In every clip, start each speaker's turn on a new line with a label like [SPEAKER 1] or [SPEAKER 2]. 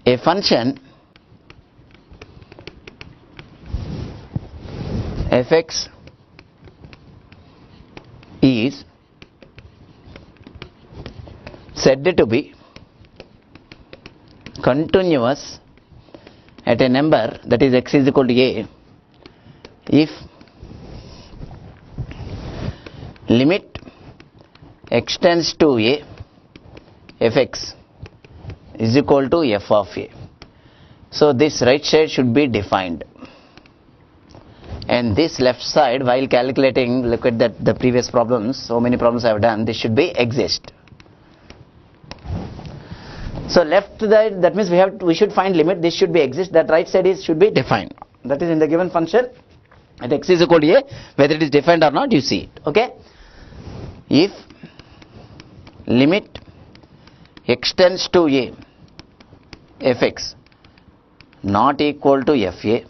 [SPEAKER 1] a function fx is said to be continuous at a number that is x is equal to a if limit extends to a fx is equal to f of a. So this right side should be defined, and this left side, while calculating, look at that the previous problems, so many problems I have done, this should be exist. So left side, that means we should find limit, this should be exist, that right side should be defined, that is in the given function at x is equal to a, whether it is defined or not you see it. Okay, if limit extends to a fx not equal to fa,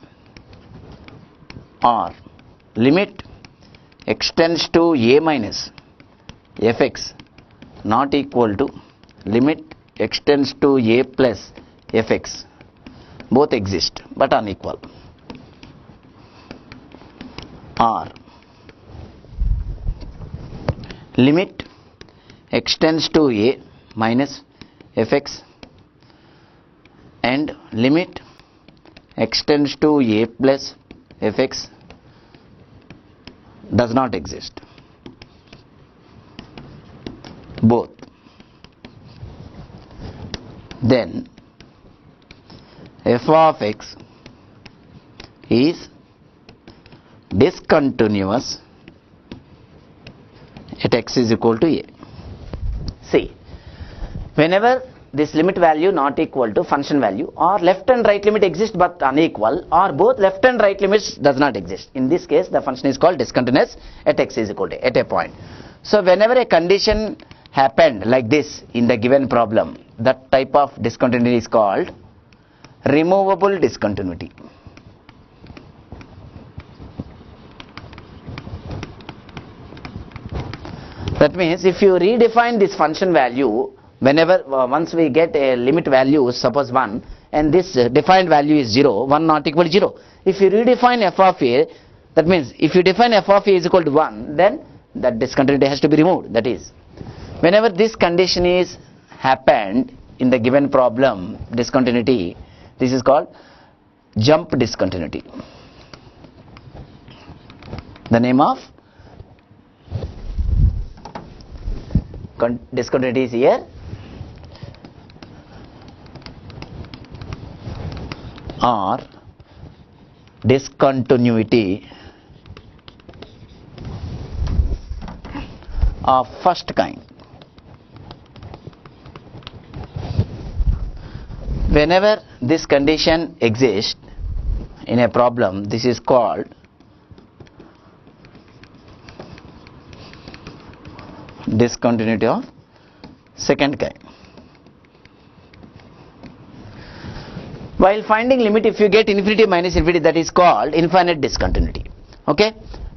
[SPEAKER 1] or limit extends to a minus fx not equal to limit extends to a plus fx, both exist but unequal, or limit extends to a minus fx and limit extends to a plus fx does not exist, both, then f of x is discontinuous at x is equal to a. See, whenever this limit value not equal to function value, or left and right limit exist but unequal, or both left and right limits does not exist, in this case the function is called discontinuous at x is equal to at a point. So whenever a condition happened like this in the given problem, that type of discontinuity is called removable discontinuity. That means if you redefine this function value, whenever once we get a limit value, suppose 1, and this defined value is 0, 1 not equal to 0. If you redefine f of a, that means if you define f of a is equal to 1, then that discontinuity has to be removed. That is, whenever this condition is happened in the given problem, discontinuity, this is called jump discontinuity. The name of discontinuity is here, or discontinuity of first kind. Whenever this condition exists in a problem, this is called discontinuity of second kind. While finding limit, if you get infinity minus infinity, that is called infinite discontinuity. Okay,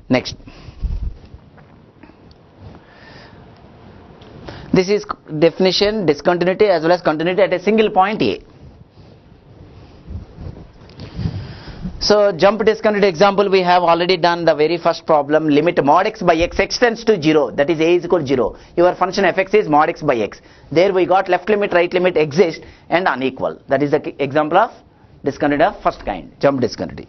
[SPEAKER 1] next, this is definition discontinuity as well as continuity at a single point A. So jump discontinuity example we have already done the very first problem, limit mod x by x extends to 0, that is a is equal to 0. Your function fx is mod x by x. There we got left limit, right limit exist and unequal. That is the example of discontinuity of first kind, jump discontinuity.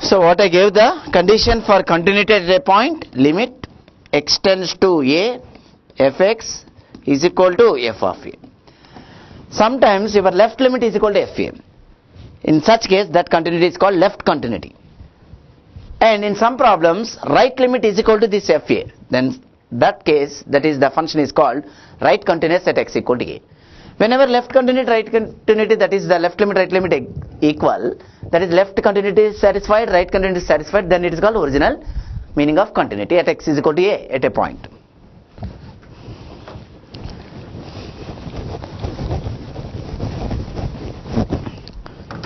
[SPEAKER 1] So what I gave the condition for continuity at a point, limit x tends to a fx is equal to f of a. Sometimes your left limit is equal to fa. In such case that continuity is called left continuity. And in some problems right limit is equal to this fa. Then that case, that is the function is called right continuous at x equal to a. Whenever left continuity, right continuity, that is the left limit, right limit equal, that is left continuity is satisfied, right continuity is satisfied, then it is called original meaning of continuity at x is equal to a at a point.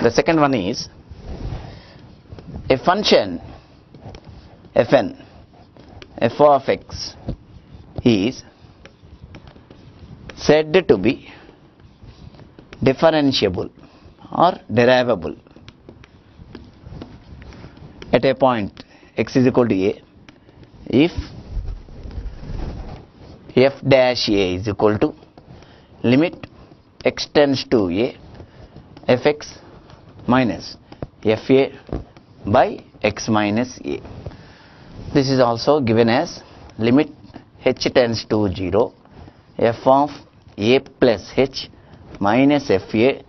[SPEAKER 1] The second one is a function fn f of x is said to be differentiable or derivable at a point x is equal to a if f dash a is equal to limit x tends to a fx minus fa by x minus a. This is also given as limit h tends to 0 f of a plus h minus fa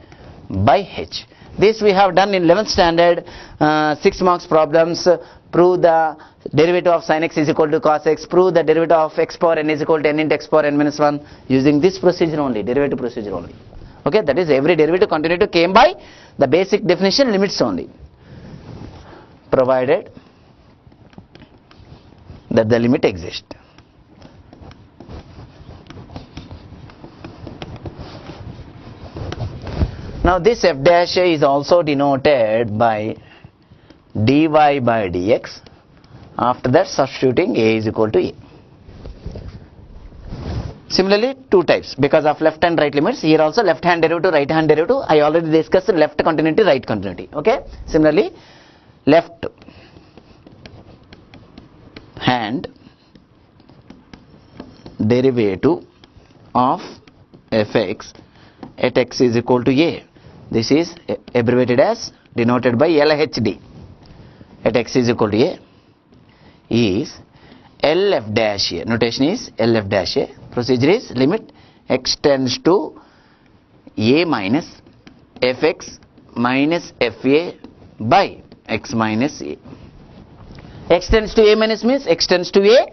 [SPEAKER 1] by h. This we have done in 11th standard 6 marks problems. Prove the derivative of sin x is equal to cos x, prove the derivative of x power n is equal to n into x power n minus 1 using this procedure only, derivative procedure only. Okay, that is every derivative continuity came by the basic definition limits only, provided that the limit exists. Now this f dash a is also denoted by dy by dx. After that substituting a is equal to a. Similarly two types because of left and right limits. Here also left hand derivative, right hand derivative. I already discussed left continuity, right continuity. Okay. Similarly left hand derivative of fx at x is equal to a. This is abbreviated as denoted by LHD at x is equal to a is LF dash a. Notation is LF dash a. Procedure is limit x tends to a minus fx minus fa by x minus a. X tends to a minus means x tends to a.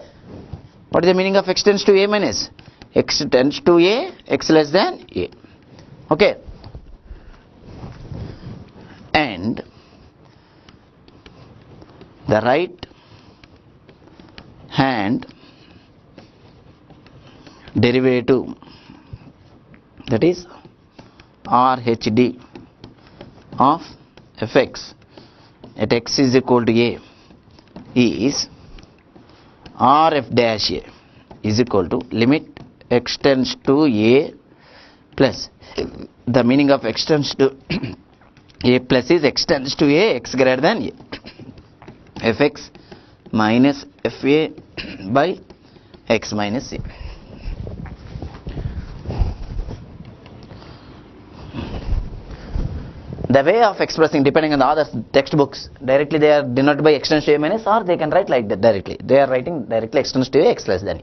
[SPEAKER 1] What is the meaning of x tends to a minus? X tends to a, x less than a. Okay. And the right hand derivative, that is RHD of fx at x is equal to a is RF dash a is equal to limit x tends to a plus the meaning of x tends to a plus is x tends to a x greater than a fx minus fa by x minus a. The way of expressing depending on the other textbooks, directly they are denoted by x tends to a minus, or they can write like that directly. They are writing directly x tends to a x less than a.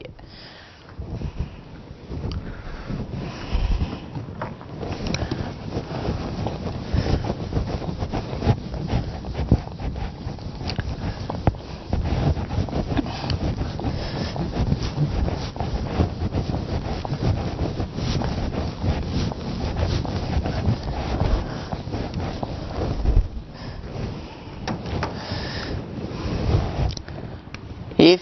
[SPEAKER 1] If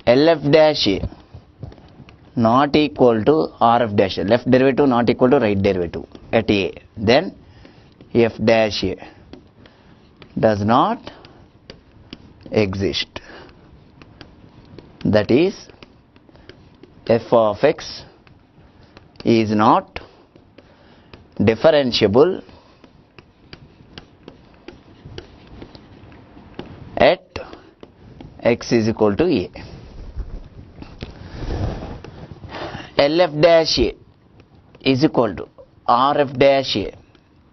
[SPEAKER 1] LF dash a not equal to RF dash a, left derivative not equal to right derivative at a, then F dash a does not exist. That is, f of x is not differentiable at x is equal to a. LF dash a is equal to RF dash a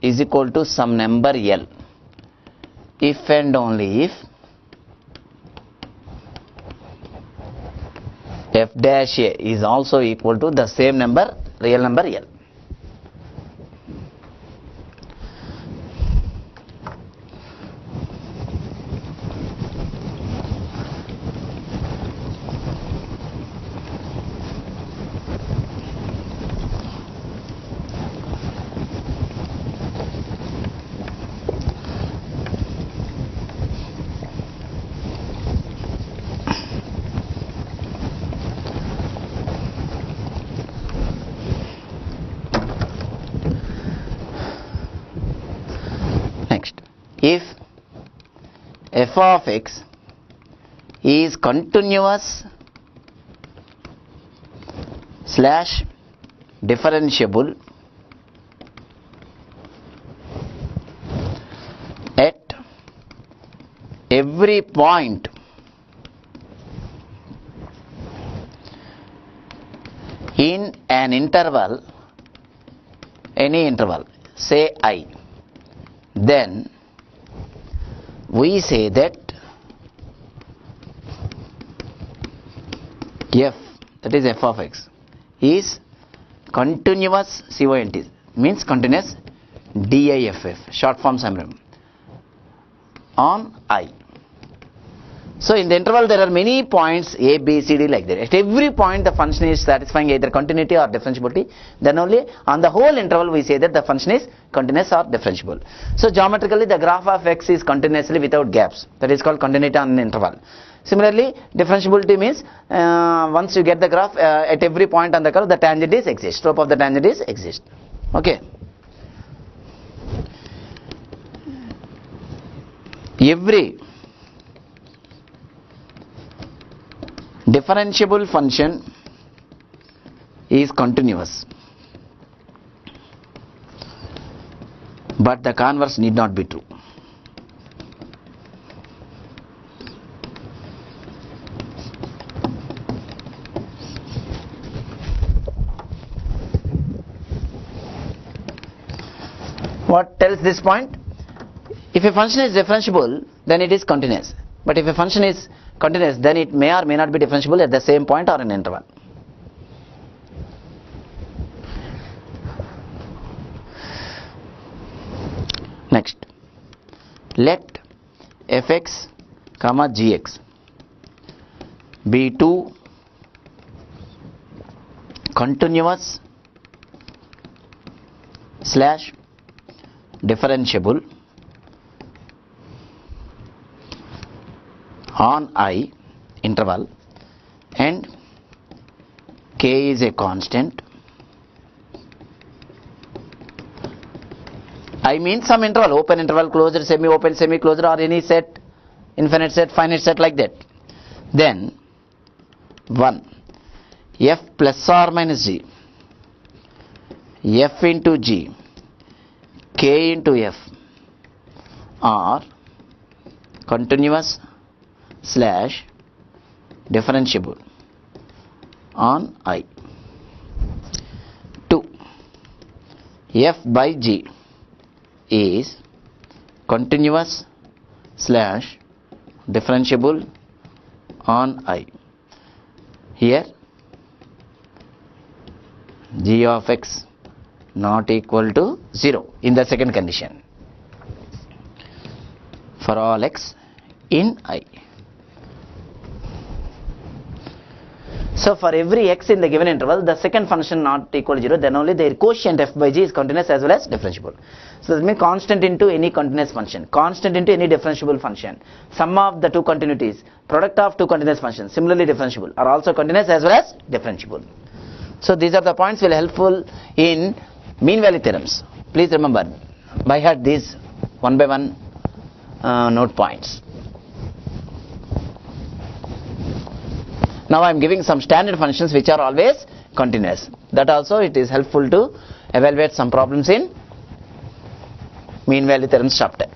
[SPEAKER 1] is equal to some number L if and only if f dash a is also equal to the same number, real number L. If f of x is continuous slash differentiable at every point in an interval, any interval, say I, then we say that f, that is f of x, is continuous, CONT means continuous, DIFF, short form summary, on I. So in the interval there are many points A, B, C, D like that. At every point the function is satisfying either continuity or differentiability. Then only on the whole interval we say that the function is continuous or differentiable. So geometrically the graph of x is continuously without gaps. That is called continuity on an interval. Similarly, differentiability means once you get the graph at every point on the curve the tangent is exists. Slope of the tangent is exists. Okay. Every differentiable function is continuous, but the converse need not be true. What tells this point? If a function is differentiable, then it is continuous. But if a function is continuous, then it may or may not be differentiable at the same point or an interval. Next, let fx comma gx be two continuous slash differentiable on I interval and k is a constant. I mean some interval, open interval, closed, semi-open, semi-closed, or any set, infinite set, finite set like that. Then 1 f plus or minus g, f into g, k into f are continuous slash differentiable on I. 2 f by g is continuous slash differentiable on I. Here g of x not equal to 0 in the second condition for all x in I. So for every x in the given interval, the second function not equal to 0, then only their quotient f by g is continuous as well as differentiable. So that means constant into any continuous function, constant into any differentiable function. Sum of the two continuities, product of two continuous functions, similarly differentiable, are also continuous as well as differentiable. So these are the points will helpful in mean value theorems. Please remember, by heart these one by one note points. Now I am giving some standard functions which are always continuous. That also it is helpful to evaluate some problems in mean value theorems chapter.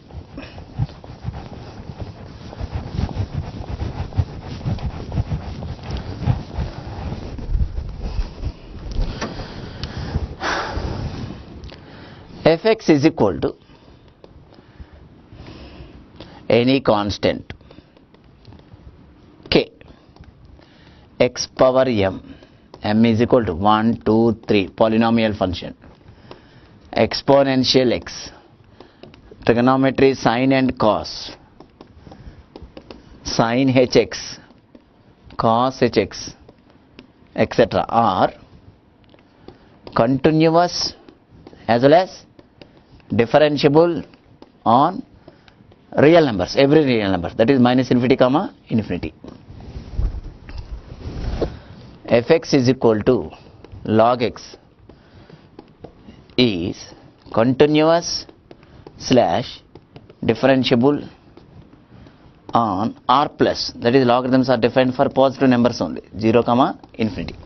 [SPEAKER 1] Fx is equal to any constant k x power m is equal to 1, 2, 3 polynomial function, exponential x, trigonometry sine and cos, sine hx, cos hx, etc. are continuous as well as differentiable on real numbers, every real number, that is minus infinity comma infinity. Fx is equal to log x is continuous slash differentiable on r plus, that is logarithms are defined for positive numbers only, 0 comma infinity.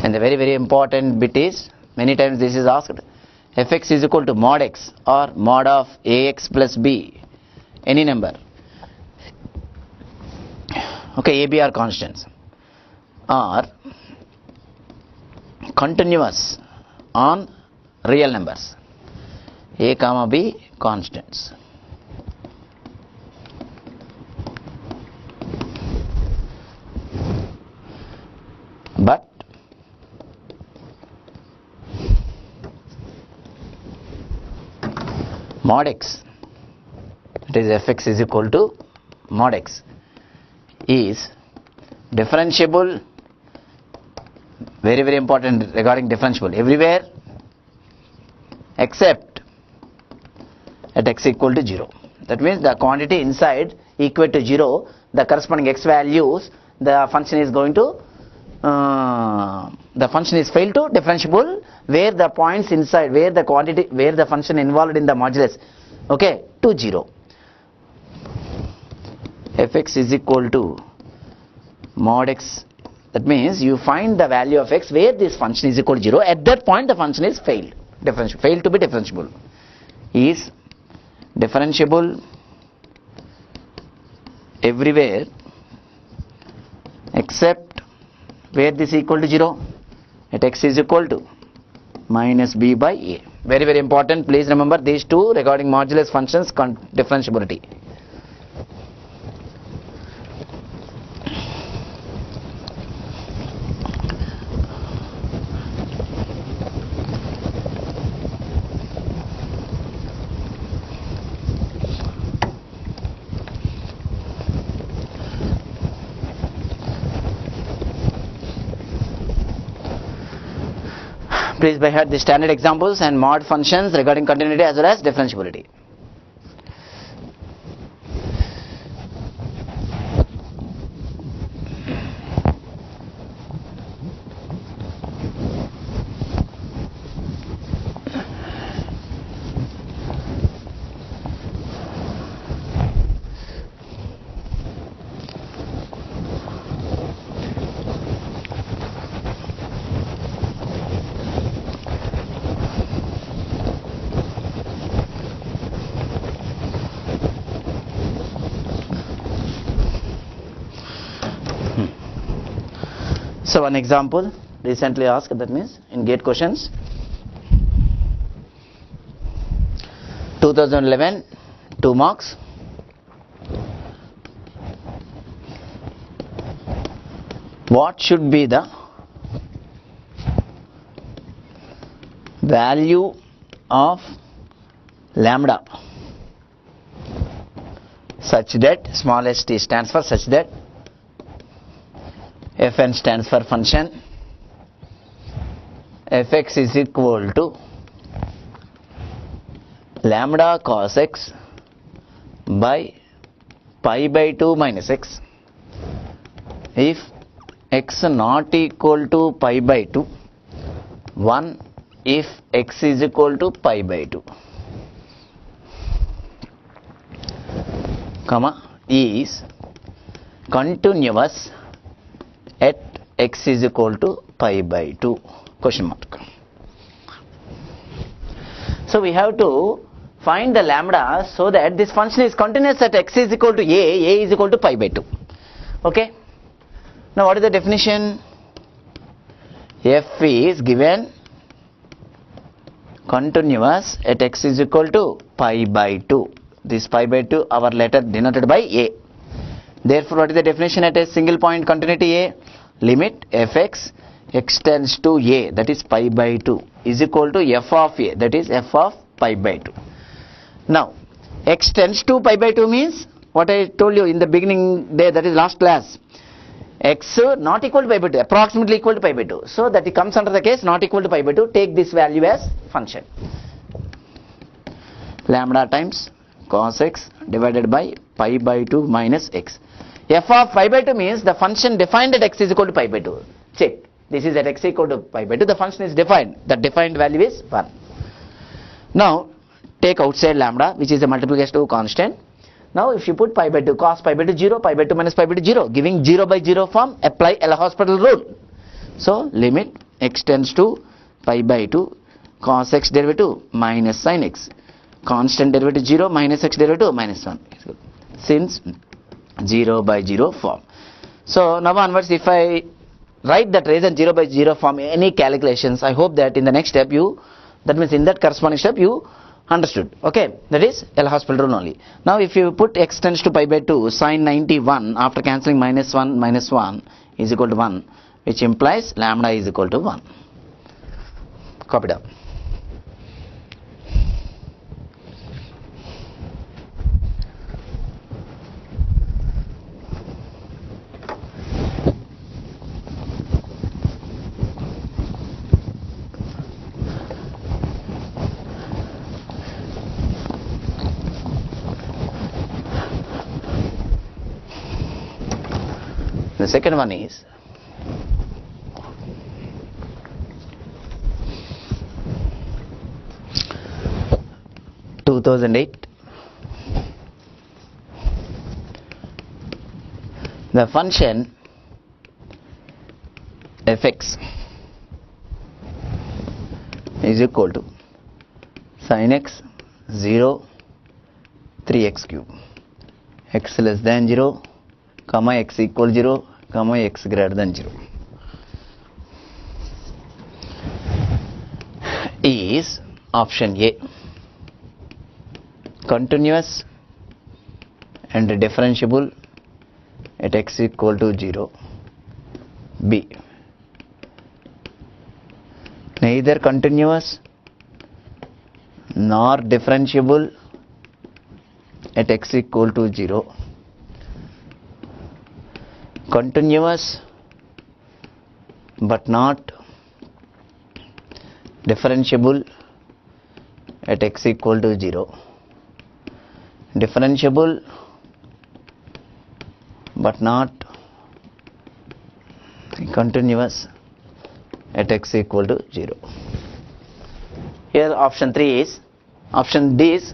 [SPEAKER 1] And the very important bit is, many times this is asked, fx is equal to mod x or mod of ax plus b, any number, okay, a, b are constants, are continuous on real numbers, a comma b constants. But mod x, it is fx is equal to mod x, is differentiable, very important regarding differentiable, everywhere except at x equal to 0. That means the quantity inside equal to 0, the corresponding x values, the function is going to the function is failed to differentiable where the points inside, where the quantity, where the function involved in the modulus, okay, to 0. Fx is equal to mod x, that means you find the value of x where this function is equal to 0, at that point the function is failed to be differentiable, is differentiable everywhere except where this is equal to 0, at x is equal to minus b by a. Very important, please remember these two regarding modulus functions differentiability. Please by heart the standard examples and mod functions regarding continuity as well as differentiability. So one example recently asked, that means in gate questions, 2011, 2 marks. What should be the value of lambda such that, small st stands for such that, fn stands for function, fx is equal to lambda cos x by pi by 2 minus x, if x not equal to pi by 2, 1 if x is equal to pi by 2, comma, is continuous at x is equal to pi by 2, question mark. So we have to find the lambda so that this function is continuous at x is equal to a is equal to pi by 2. Okay. Now what is the definition? F is given continuous at x is equal to pi by 2. This pi by 2 our letter denoted by a. Therefore, what is the definition at a single point continuity a? Limit fx x tends to a, that is pi by 2, is equal to f of a, that is f of pi by 2. Now, x tends to pi by 2 means what I told you in the beginning there, that is last class. X not equal to pi by 2, approximately equal to pi by 2. So that it comes under the case not equal to pi by 2. Take this value as function. Lambda times cos x divided by pi by 2 minus x. F of pi by 2 means the function defined at x is equal to pi by 2. Check. This is at x equal to pi by 2. The function is defined. The defined value is 1. Now, take outside lambda, which is a multiplication to constant. Now, if you put pi by 2, cos pi by 2 0, pi by 2 minus pi by 2 0, giving 0 by 0 form, apply L'Hospital rule. So, limit x tends to pi by 2, cos x derivative minus sin x, constant derivative 0 minus x derivative minus 1. Since 0 by 0 form. So, now onwards, if I write that reason 0 by 0 form, any calculations, I hope that in the next step you, that means in that corresponding step you understood. Okay, that is L'Hospital rule only. Now if you put x tends to pi by 2, sin 91 after cancelling minus 1 is equal to 1, which implies lambda is equal to 1. Copy it up. The second one is the function fx is equal to sin x 0 3x cube, x less than 0 comma x equal 0 comma x greater than 0 is option A, continuous and differentiable at x equal to 0. B, neither continuous nor differentiable at x equal to 0. Continuous but not differentiable at x equal to 0. Differentiable but not continuous at x equal to 0. Here option D is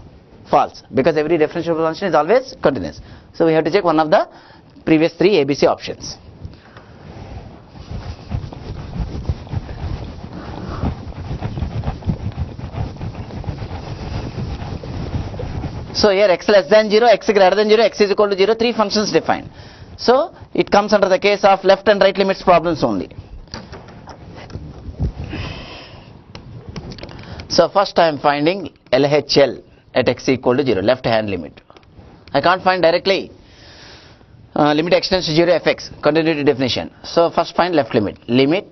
[SPEAKER 1] false, because every differentiable function is always continuous. So we have to check one of the previous three ABC options. So here x less than 0, x greater than 0, x is equal to 0, three functions defined. So it comes under the case of left and right limits problems only. So first I am finding LHL at x equal to 0, left hand limit. I can't find directly. Limit x tends to 0 fx, continuity definition. So first find left limit. Limit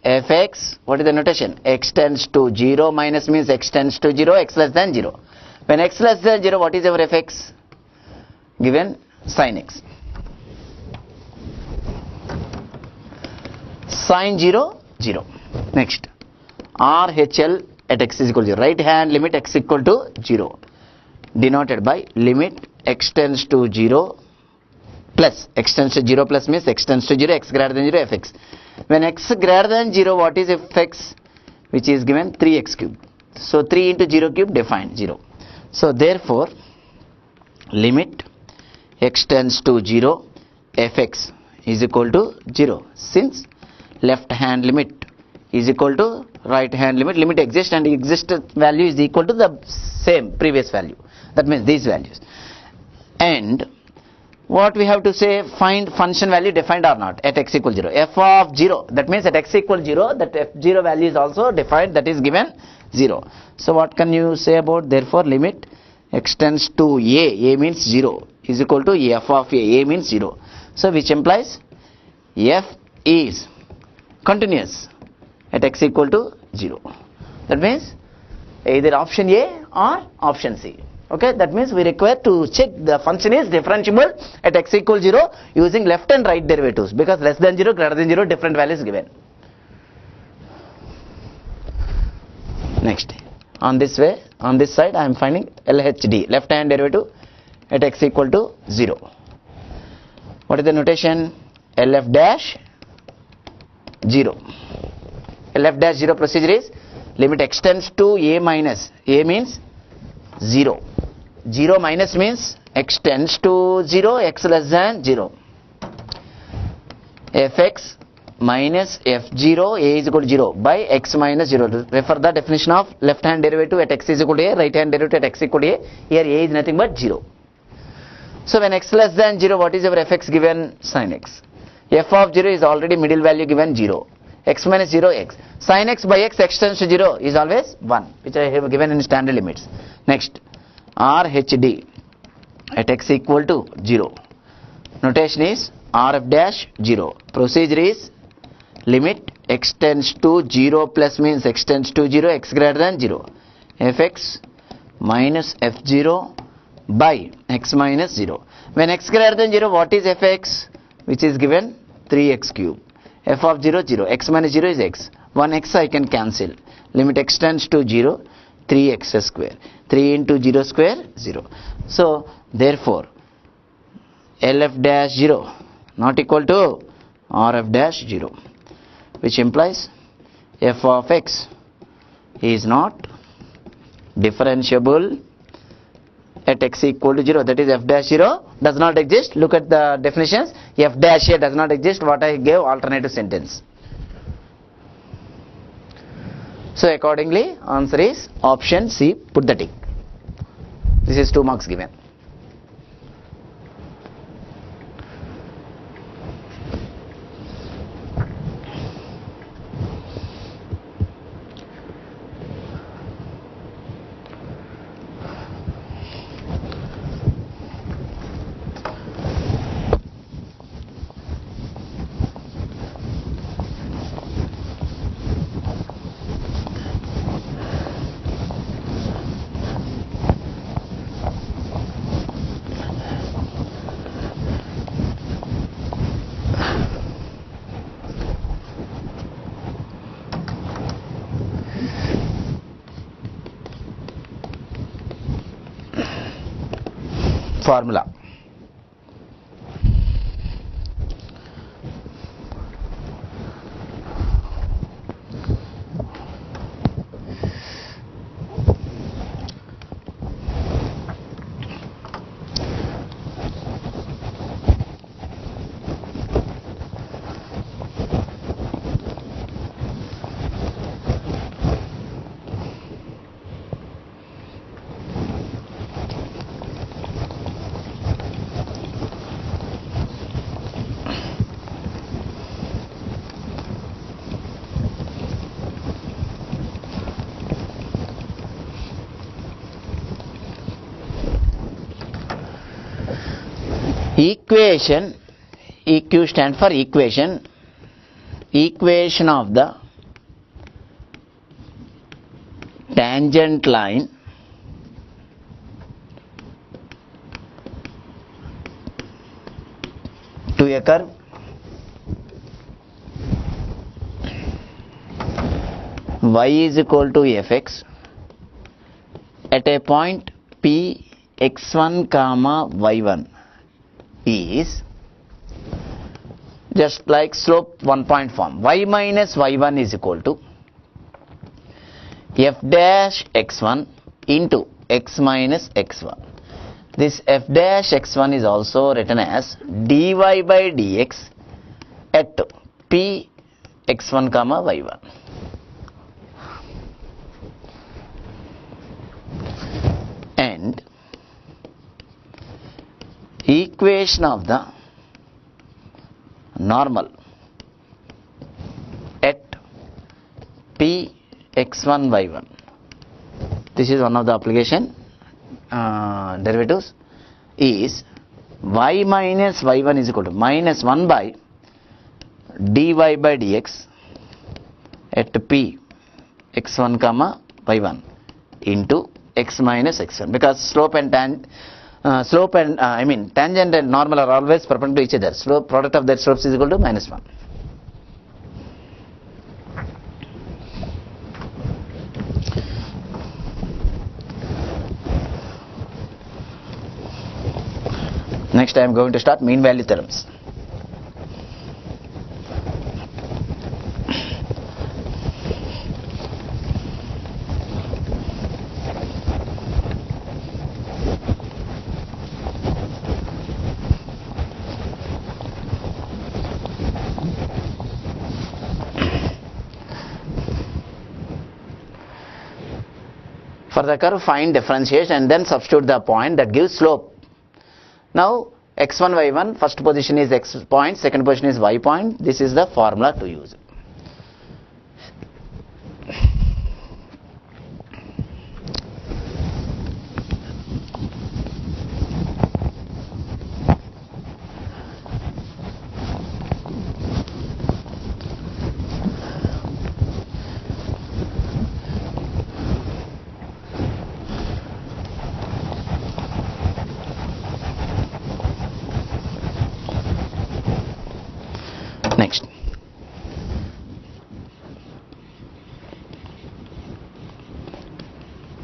[SPEAKER 1] fx, what is the notation? X tends to 0 minus means x tends to 0, x less than 0. When x less than 0, what is our fx? Given sin x. Sin 0, 0. Next, RHL at x is equal to 0. Right hand limit x equal to 0. Denoted by limit x tends to 0 plus x tends to 0 plus means x tends to 0, x greater than 0 fx. When x greater than 0, what is fx? Which is given 3x cube. So 3 into 0 cube defined 0. So therefore limit x tends to 0 fx is equal to 0, since left hand limit is equal to right hand limit. Limit exists and existed value is equal to the same previous value. That means these values. And what we have to say, find function value defined or not at x equal 0. F of 0, that means at x equal 0, that f0 value is also defined, that is given 0. So what can you say about, therefore limit x tends to a means 0 is equal to f of a means 0. So which implies f is continuous at x equal to 0. That means either option A or option C. Okay, that means we require to check the function is differentiable at x equals 0 using left and right derivatives, because less than 0, greater than 0, different values given. Next, on this side I am finding LHD, left hand derivative at x equal to 0. What is the notation? LF dash 0. LF dash 0 procedure is limit x tends to a minus, a means 0. 0 minus means x tends to 0, x less than 0. Fx minus f0 a is equal to 0 by x minus 0. Refer the definition of left hand derivative at x is equal to a, right hand derivative at x equal to a. Here a is nothing but 0. So when x less than 0, what is our fx given? Sin x. F of 0 is already middle value given 0. X minus 0 x. Sin x by x tends to 0 is always 1, which I have given in standard limits. Next, RHD at x equal to 0. Notation is RF dash 0. Procedure is limit x tends to 0 plus means x tends to 0, x greater than 0. Fx minus f0 by x minus 0. When x greater than 0, what is fx? Which is given 3x cube. F of 0, 0. X minus 0 is x. 1x I can cancel. Limit x tends to 0, 3x square. 3 into 0 square, 0. So, therefore, LF dash 0 not equal to RF dash 0, which implies f of x is not differentiable at x equal to 0. That is f dash 0 does not exist. Look at the definitions. F dash here does not exist. What I gave alternative sentence. So accordingly, answer is option C. Put the tick. This is 2 marks given. Formula. Equation, EQ stand for equation, equation of the tangent line to a curve y is equal to fx at a point p x1 comma y1 is just like slope 1 point form. Y minus y1 is equal to f dash x1 into x minus x1. This f dash x1 is also written as dy by dx at p x1 comma y1. And equation of the normal at p x1 y1 this is one of the application derivatives, is y minus y1 is equal to minus 1 by dy by dx at p x1 comma y1 into x minus x1, because slope and tangent and normal are always perpendicular to each other. Slope, product of their slopes is equal to minus 1. Next I am going to start mean value theorems. For the curve, find differentiation and then substitute the point that gives slope. Now x1 y1, first position is x point, second position is y point. This is the formula to use. Next,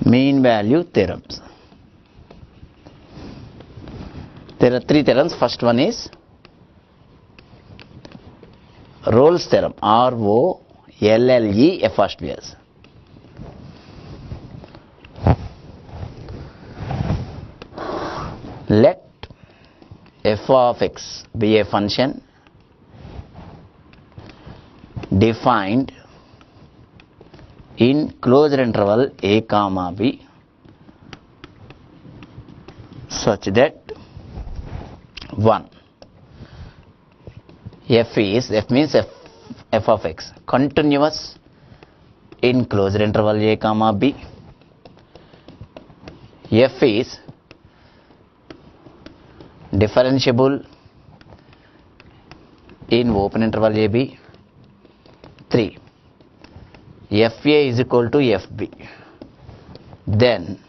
[SPEAKER 1] mean value theorems. There are three theorems. First one is Rolle's theorem, R-O-L-L-E apostrophe. Let f of x be a function defined in closed interval a comma b such that 1 f means f of x continuous in closed interval a comma b, f is differentiable in open interval a b, 3 fa is equal to fb, then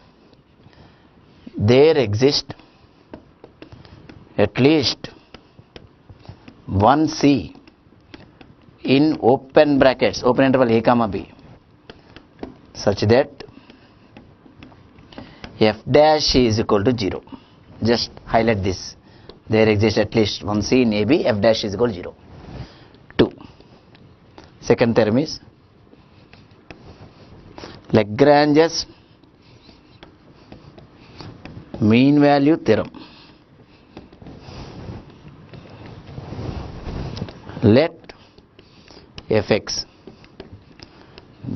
[SPEAKER 1] there exists at least one c in open brackets open interval a comma b such that f dash is equal to 0. Just highlight this. There exists at least one c in ab, f dash is equal to 0. 2. Second theorem is Lagrange's mean value theorem. Let fx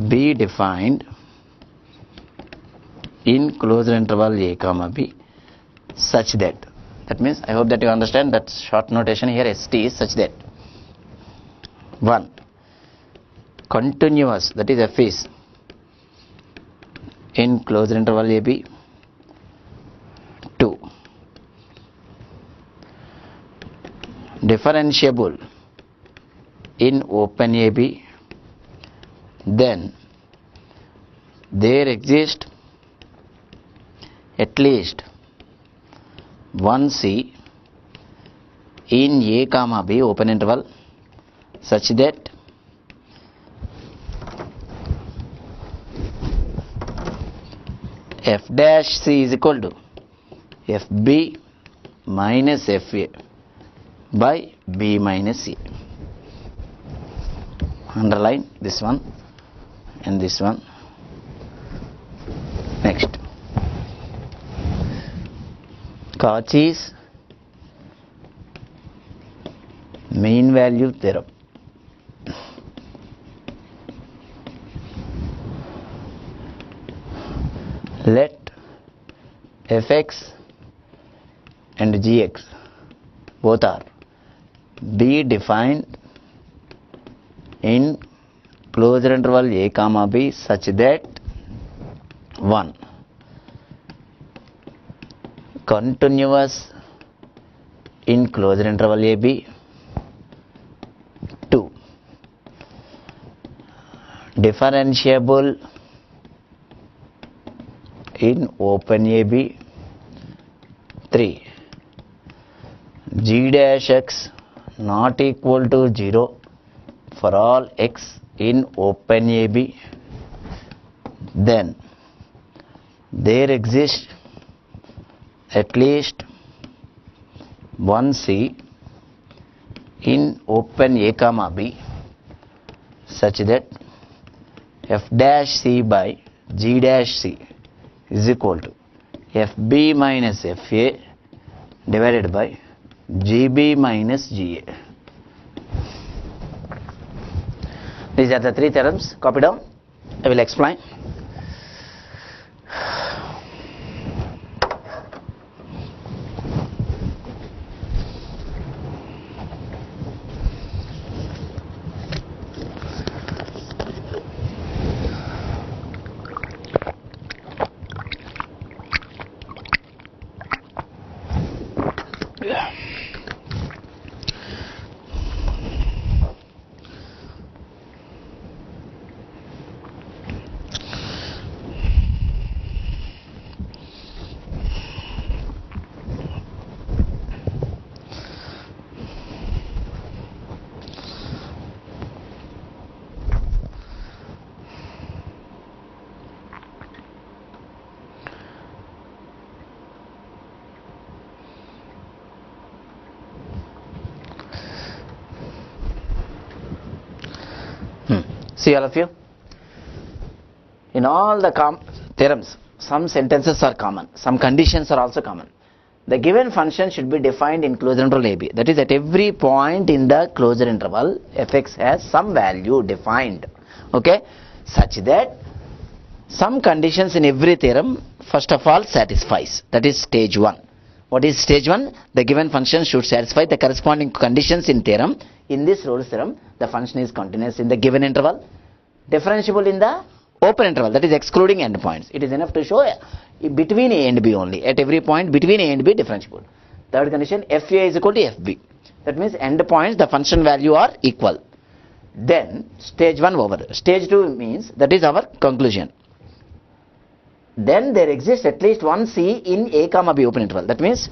[SPEAKER 1] be defined in closed interval a comma b such that, means I hope that you understand that short notation here, st is such that 1 continuous, that is f is in closed interval a b, 2 differentiable in open a b, then there exists at least one c in a comma b open interval such that f dash c is equal to fb minus fa by b minus c. Underline this one and this one. Next, Cauchy's mean value theorem. Let fx and gx both are be defined in closed interval a comma b such that 1 continuous in closed interval AB, 2 differentiable in open AB, 3 g dash x not equal to 0 for all x in open AB, then there exists at least one C in open A comma B such that f dash C by g dash C is equal to fb minus fa divided by gb minus ga. These are the three theorems. Copy down. I will explain. See all of you, in all the theorems, some sentences are common, some conditions are also common. The given function should be defined in closed interval AB. That is, at every point in the closed interval, fx has some value defined, okay, such that some conditions in every theorem first of all satisfies. That is stage 1. What is stage 1? The given function should satisfy the corresponding conditions in theorem. In this Rolle's theorem, the function is continuous in the given interval, differentiable in the open interval, that is excluding endpoints. It is enough to show between A and B only. At every point between A and B, differentiable. Third condition, fa is equal to fb. That means endpoints, the function value are equal. Then stage 1 over. Stage 2 means, that is our conclusion. Then there exists at least one C in A comma B open interval. That means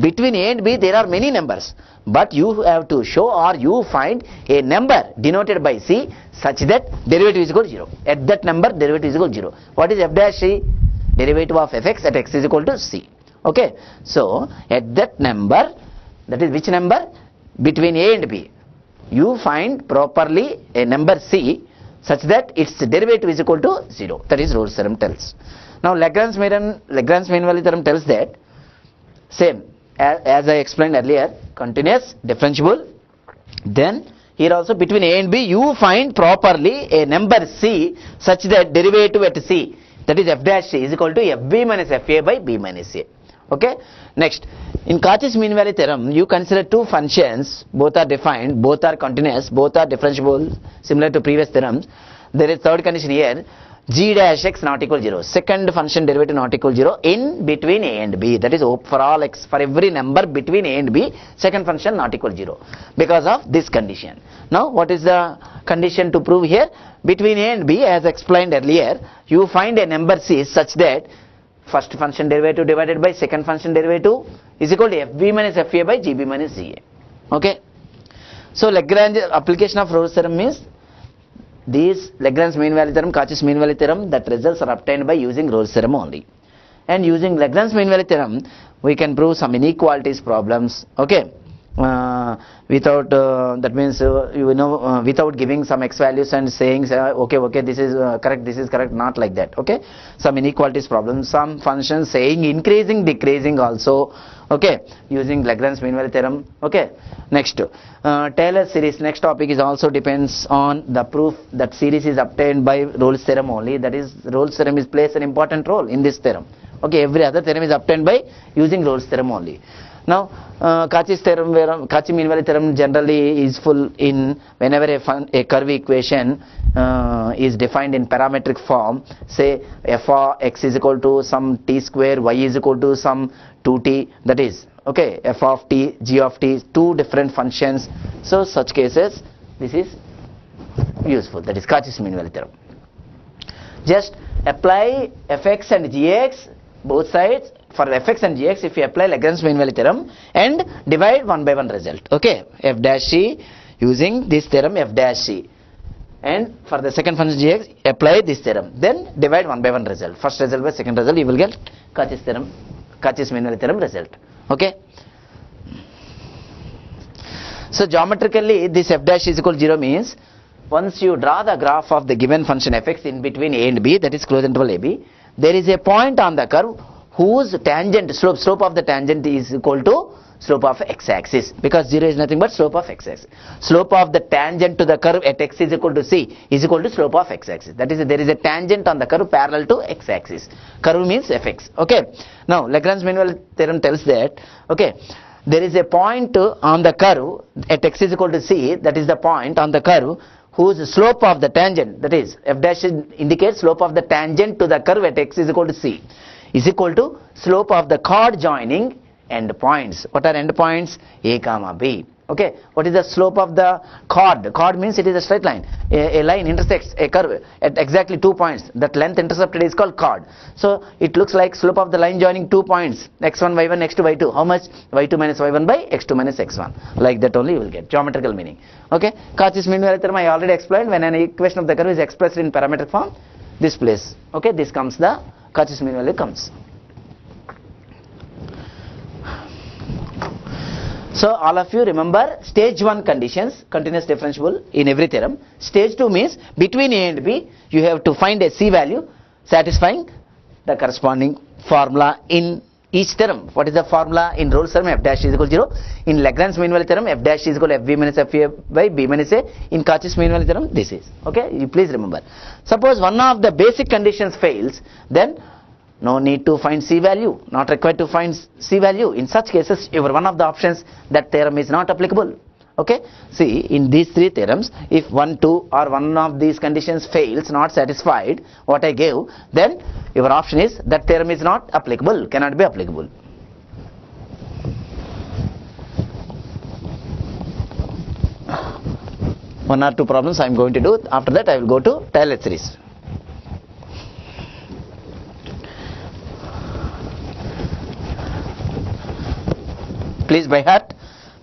[SPEAKER 1] between A and B there are many numbers, but you have to show or you find a number denoted by C such that derivative is equal to 0. At that number derivative is equal to 0. What is f dash C? Derivative of fx at x is equal to C. Okay. So at that number, that is which number? Between A and B, you find properly a number C such that its derivative is equal to 0. That is Rolle's theorem tells. Now Lagrange mean value theorem tells that same as I explained earlier, continuous, differentiable. Then here also between A and B you find properly a number C such that derivative at C, that is f dash C, is equal to fb minus fa by b minus a. Okay. Next, in Cauchy's mean value theorem, you consider two functions, both are defined, both are continuous, both are differentiable, similar to previous theorems. There is third condition here, g dash x not equal to 0. Second function derivative not equal to 0 in between A and B. That is for all x, for every number between A and B, second function not equal to 0 because of this condition. Now what is the condition to prove here? Between A and B, as explained earlier, you find a number C such that first function derivative divided by second function derivative is equal to fb minus fa by gb minus ga. Okay. So Lagrange application of Rolle's theorem means these Lagrange mean value theorem, Cauchy's mean value theorem, that results are obtained by using Rolle's theorem only. And using Lagrange mean value theorem, we can prove some inequalities problems. Okay. Without that means without giving some x values and saying okay this is correct, this is correct, not like that. Okay. Some inequalities problems, some functions saying increasing, decreasing also. Okay, using Lagrange mean value theorem. Okay. Next, Taylor series, next topic is also depends on the proof that series is obtained by Rolle's theorem only. That is, Rolle's theorem plays an important role in this theorem. Okay, every other theorem is obtained by using Rolle's theorem only. Now, Cauchy's theorem, Cauchy mean value theorem generally is full in whenever a curve equation is defined in parametric form. Say f of x is equal to some t square, y is equal to some 2t. That is okay. F of t, g of t, two different functions. So such cases, this is useful. That is Cauchy's mean value theorem. Just apply fx and gx both sides. For fx and gx, if you apply Lagrange mean value theorem and divide one by one result, okay, f dash c using this theorem f dash c, and for the second function gx apply this theorem, then divide one by one result, first result by second result, you will get Cauchy's theorem, Cauchy's mean value theorem result. Okay, so geometrically this f dash is equal to 0 means once you draw the graph of the given function fx in between a and b, that is closed interval ab, there is a point on the curve whose tangent slope of the tangent is equal to slope of x-axis, because 0 is nothing but slope of x-axis. Slope of the tangent to the curve at x is equal to c is equal to slope of x-axis. That is, there is a tangent on the curve parallel to x-axis. Curve means fx. Okay. Now Lagrange mean value theorem tells that, okay, there is a point on the curve at x is equal to c, that is the point on the curve whose slope of the tangent, that is f dash indicates slope of the tangent to the curve at x is equal to c, is equal to slope of the chord joining endpoints. What are endpoints? A comma b. Okay, what is the slope of the chord? Chord means it is a straight line. A line intersects a curve at exactly 2 points. That length intercepted is called chord. So it looks like slope of the line joining 2 points, x1, y1, x2, y2. How much? y2 minus y1 by x2 minus x1. Like that only you will get geometrical meaning. Okay, Cauchy's mean value theorem I already explained. When an equation of the curve is expressed in parametric form, this place. Okay, this comes the Cauchy's mean value comes. So all of you remember stage 1 conditions, continuous differentiable in every theorem. Stage 2 means between a and b you have to find a c value satisfying the corresponding formula in each theorem. What is the formula in Rolle's theorem? F dash is equal to 0. In Lagrange mean value theorem, f dash is equal to fb minus fa by b minus a. In Cauchy's mean value theorem, this is. Okay, you please remember. Suppose one of the basic conditions fails, then no need to find c value, not required to find c value. In such cases, your one of the options, that theorem is not applicable. Okay, see in these three theorems, if 1, 2 or one of these conditions fails, not satisfied what I gave, then your option is that theorem is not applicable, cannot be applicable. One or two problems I am going to do. After that I will go to Taylor series. Please by heart,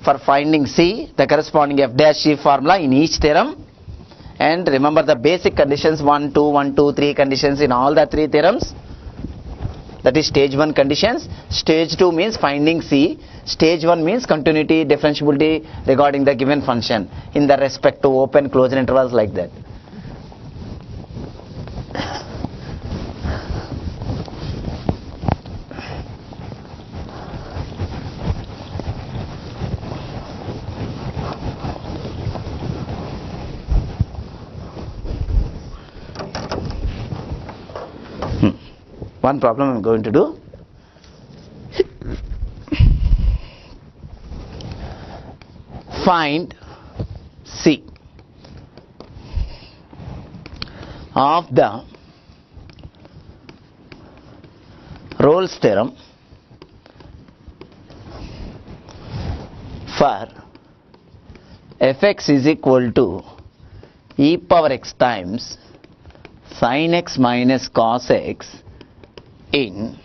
[SPEAKER 1] for finding C, the corresponding f dash C formula in each theorem, and remember the basic conditions 1, 2, 1, 2, 3 conditions in all the three theorems. That is stage 1 conditions. Stage 2 means finding C. Stage 1 means continuity, differentiability regarding the given function in the respect to open, closed intervals, like that. One problem I am going to do. Find C of the Rolle's theorem for fx is equal to e power x times sin x minus cos x in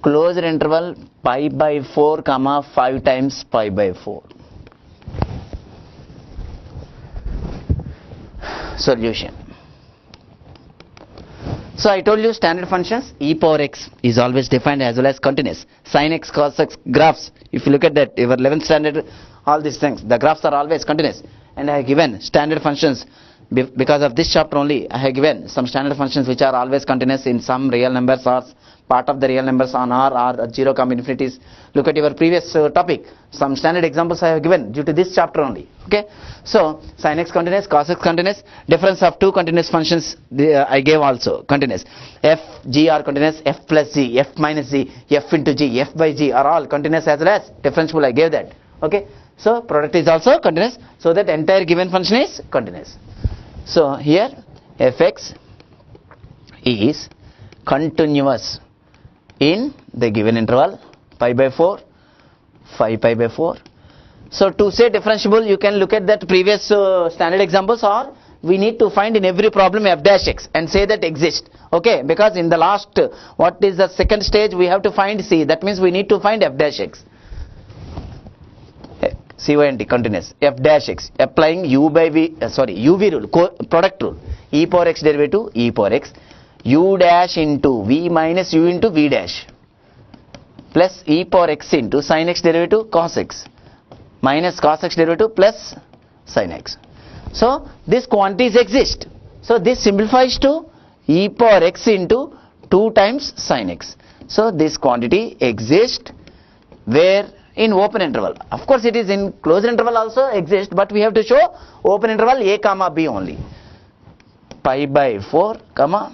[SPEAKER 1] closed interval pi by 4 comma 5 times pi by 4. Solution. So I told you standard functions, e power x is always defined as well as continuous. Sin x, cos x graphs, if you look at that, your 11th standard, all these things, the graphs are always continuous. And I have given standard functions. Because of this chapter only, I have given some standard functions which are always continuous in some real numbers or part of the real numbers on R or 0, infinities. Look at your previous topic. Some standard examples I have given due to this chapter only. Okay. So sin x continuous, cos x continuous, difference of two continuous functions I gave also continuous. F, G are continuous, F plus G, F minus G, F into G, F by G are all continuous as well as differentiable. I gave that. Okay. So product is also continuous. So that entire given function is continuous. So here Fx is continuous in the given interval pi by 4, 5 pi by 4. So to say differentiable, you can look at that previous standard examples, or we need to find in every problem f dash x and say that exists. Okay, because in the last, what is the second stage, we have to find c. That means we need to find f dash x. CONT continuous f dash x, applying UV rule, product rule, e power x derivative e power x, u dash into v minus u into v dash, plus e power x into sin x derivative cos x, minus cos x derivative plus sin x. So these quantities exist. So this simplifies to e power x into 2 times sin x. So this quantity exists where? In open interval. Of course it is in closed interval also exists, but we have to show open interval a comma b only. Pi by 4 comma.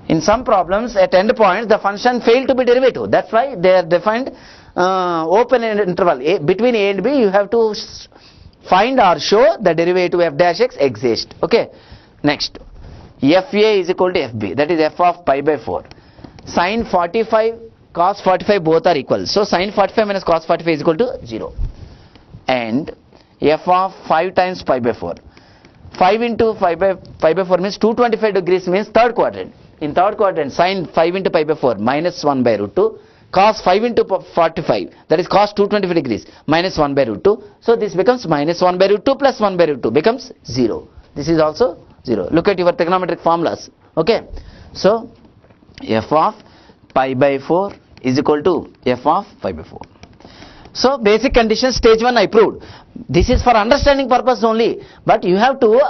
[SPEAKER 1] In some problems at end points the function failed to be derivative. That's why they are defined open interval. Between a and b you have to find or show the derivative f dash x exists. Okay. Next. Fa is equal to fb. That is f of pi by 4. Sin 45 cos 45 both are equal. So sin 45 minus cos 45 is equal to 0. And f of 5 times pi by 4. 5 into pi by 4 means 225 degrees means third quadrant. In third quadrant, sin 5 into pi by 4 minus 1 by root 2. Cos 5 into 45, that is cos 225 degrees minus 1 by root 2. So this becomes minus 1 by root 2 plus 1 by root 2 becomes 0. This is also 0. Look at your trigonometric formulas. Okay. So f of pi by 4 is equal to f of pi by 4. So basic conditions stage 1 I proved. This is for understanding purpose only, but you have to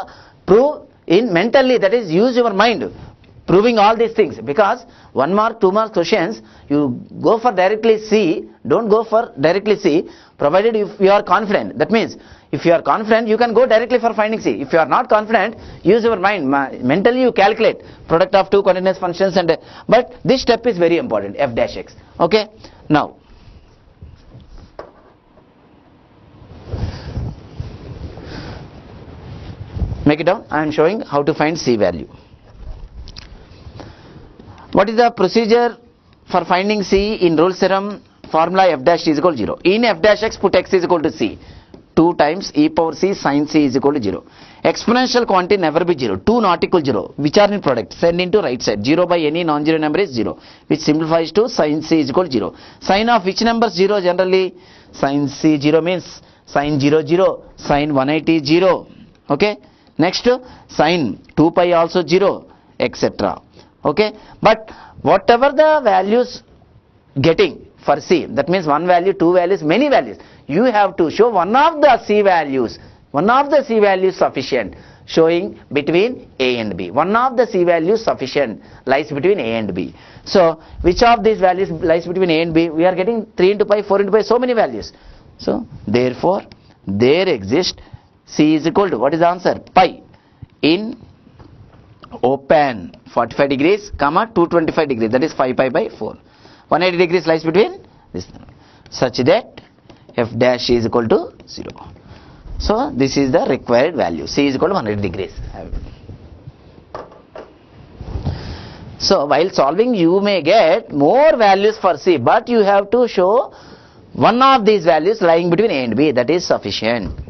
[SPEAKER 1] prove in mentally, that is use your mind proving all these things, because 1 mark 2 mark questions you go for directly C, don't go for directly C, provided if you are confident. That means if you are confident you can go directly for finding C. If you are not confident, use your mind, mentally you calculate product of two continuous functions, and but this step is very important, f dash x. Okay. Now make it down. I am showing how to find C value. What is the procedure for finding C in Rolle's theorem? Formula f dash is equal to 0. In f dash x put x is equal to C. 2 times e power c sin c is equal to 0. Exponential quantity never be 0. 2 not equal 0. Which are in product? Send into right side. 0 by any non-zero number is 0. Which simplifies to sin c is equal to 0. Sin of which number 0 generally? Sin c 0 means sin 0 0. Sin 180 0. Okay. Next sin 2 pi also 0, etc. Okay. But whatever the values getting for C, that means one value, two values, many values, you have to show one of the C values sufficient, showing between A and B. One of the C values sufficient lies between A and B. So which of these values lies between A and B? We are getting 3 into pi, 4 into pi, so many values. So therefore there exists C is equal to, what is the answer? Pi in open 45 degrees comma 225 degrees, that is 5 pi by 4. 180 degrees lies between this, such that f dash is equal to 0. So this is the required value. C is equal to 180 degrees. So while solving you may get more values for C, but you have to show one of these values lying between A and B, that is sufficient.